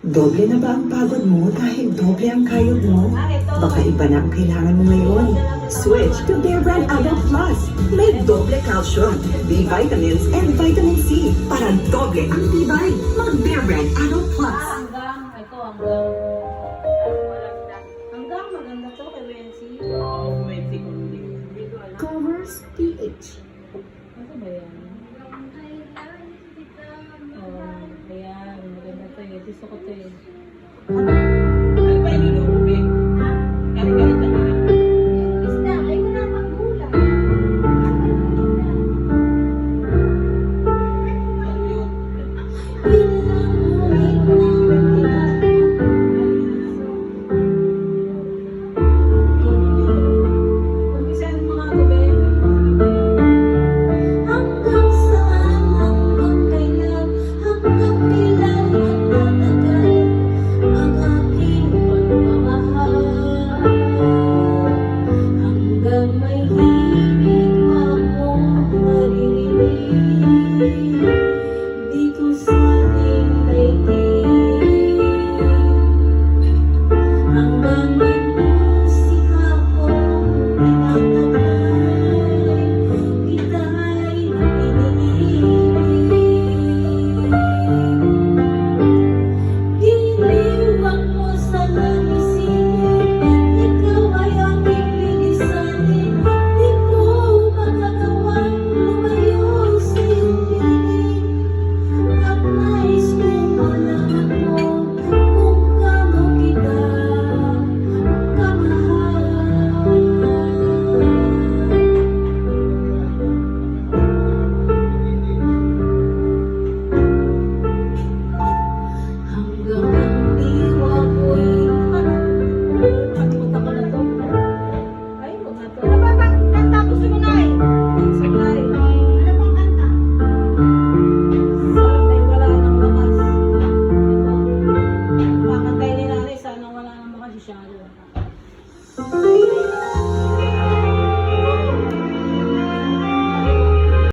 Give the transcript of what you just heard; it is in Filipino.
Doble na ba ang pagod mo dahil doble ang kayod mo? Baka iba na ang kailangan mo ngayon. Switch to Bear Brand Adult Plus. May doble calcium, B vitamins, and vitamin C para doble ang tibay. Mag Bear Brand Adult Plus. Hanggang maganda to kay Wency. Covers pH. Ano ba yan? Oh, ayan. Maganda to eh. Gusto ko to eh. Ano ba yung lulubig? Galit-galit na nga. Isda, ay ko na magulang. Ano yun? Kumpisahan mo nga ako, be. Hanggang saan, hanggang kailan, hanggang kailan magtatagal ang aking pagmamahal. Hanggang may himig akong naririnig dito sa ating daigdig. Hanggang may musika akong tinatamay, kita ay napinilig. Giliwang mo sa langisinin, ikaw ay aking lilisanin. Di ko magagawang lumayo sa iyong piling. At nais kong malaman mo kung gaano kita kamahal. Hanggang ang diwa ko'y Nakalimutan ko na to. Ay, huwag na to. Ano ba bang kanta gusto mo na eh? Sablay. Ano bang kanta? Sana'y wala nang lakas. Ito. Kakantay ni nanay, sana wala nang lakas si Shadow.